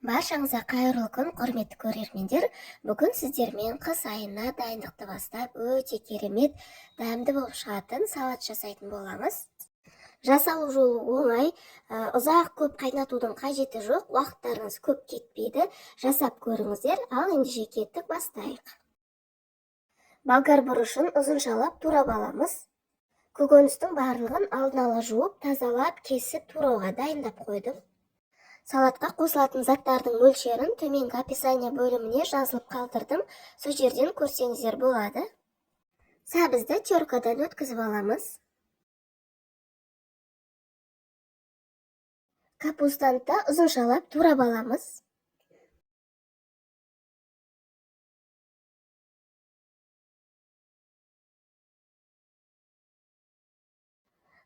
Баршаңызға қайырлы күн, құрметті көрермендер. Бүгін сіздермен қыс айына дайындықты бастап, өте керемет, дәмді болып шығатын салат жасайтын боламыз. Жасалу жолы оңай, ұзақ көп қайнатудың қажеті жоқ, уақыттарыңыз көп кетпейді. Жасап көріңіздер, ал ендеше кеттік, бастайық. Болгар бұрышын ұзыншалап турап аламыз. Көкөністің барлығын алдын ала жуып, тазалап, кесіп турауға дайындап қойдым. Салатқа қосылатын заттардың мөлшерін төменгі описание бөліміне жазылып қалдырдым. Сол жерден көрсеңіздер болады. Сәбізді теркадан өткізіп аламыз. Капустаны да ұзыншалап турап аламыз.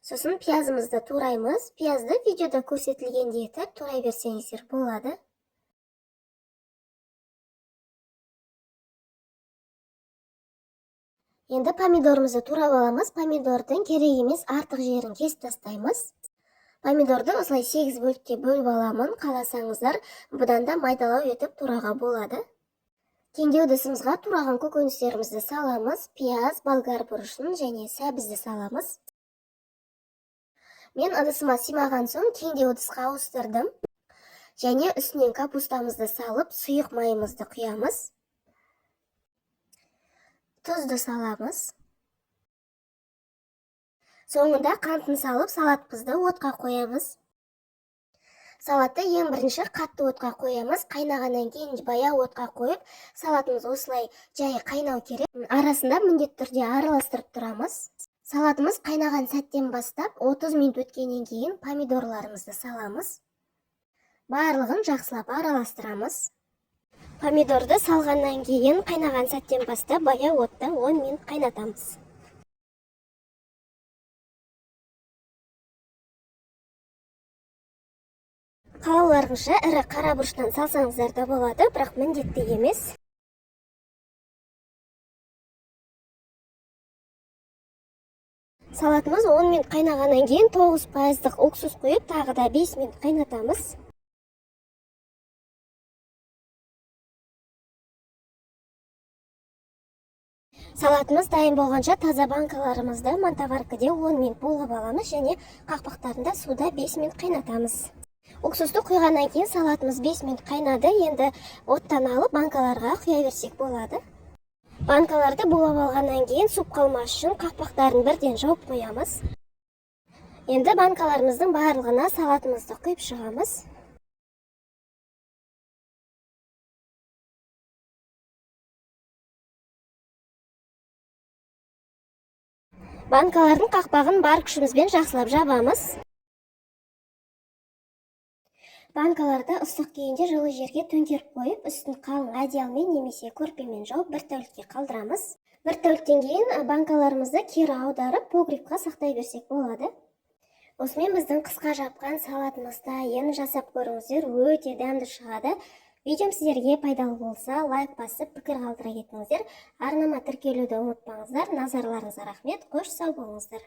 Сосын пиязымызды тураймыз. Пиязды видеода көрсетілгендей етіп турай берсеңіздер болады. Енді помидорымызды турап аламыз. Помидордың керек емес артық жерін кесіп тастаймыз. Помидорды осылай 8 бөлікке бөліп аламын. Қаласаңыздар, бұдан да майдалау етіп турауға болады. Теңдеу ыдысымызға тураған көкөністерімізді саламыз. Пияз, болгар бұрышын және сәбізді саламыз. Мен ыдысыма симаған соң теңдеу ыдысқа ауыстырдым. Және үстінен капустамызды салып, сұйық майымызды құямыз. Тұзды саламыз. Соңында қантын салып, салатымызды отқа қоямыз. Салатты ең бірінші қатты отқа қоямыз. Қайнағаннан кейін баяу отқа қойып, салатымыз осылай жай қайнау керек. Арасында міндетті түрде араластырып тұрамыз. Салатымыз қайнаған сәттен бастап 30 минут өткеннен кейін помидорларымызды саламыз. Барлығын жақсылап араластырамыз. Помидорды салғаннан кейін қайнаған сәттен бастап баяу отта 10 минут қайнатамыз. Қалауларыңызша ірі қара бұрыштан салсаңыздар да болады, бірақ міндетті емес. Салатымыз 10 минут қайнағаннан кейін 9% уксус құйып, тағы да 5 минут қайнатамыз. Салатымыз дайын болғанша таза банкаларымызды мантоваркіде 10 минут булғап аламыз және қақпақтарында суда 5 минут қайнатамыз. Уксусты құйғаннан кейін салатымыз 5 минут қайнады. Енді оттан алып банкаларға құя берсек болады. Банкаларды булап алғаннан кейін суып қалмас үшін қақпақтарын бірден жауып қоямыз. Енді банкаларымыздың барлығына салатымызды құйып шығамыз. Банкалардың қақпағын бар күшімізбен жақсылап жабамыз. Банкаларды ыстық күйінде жылы жерге төңкеріп қойып, үстін қалың одеялмен немесе көрпемен жауып, бір тәулікке қалдырамыз. Бір тәуліктен кейін банкаларымызды кері аударып, погребқа сақтай берсек болады. Осымен біздің қысқа жапқан салатымызды енді жасап көріңіздер, өте дәмді шығады. Видеом сіздерге пайдалы болса, лайк басып, пікір қалдыра кетіңіздер. Арнама тіркелуді ұмытпаңыздар. Назарларыңызға рахмет. Қош сау болыңыздар.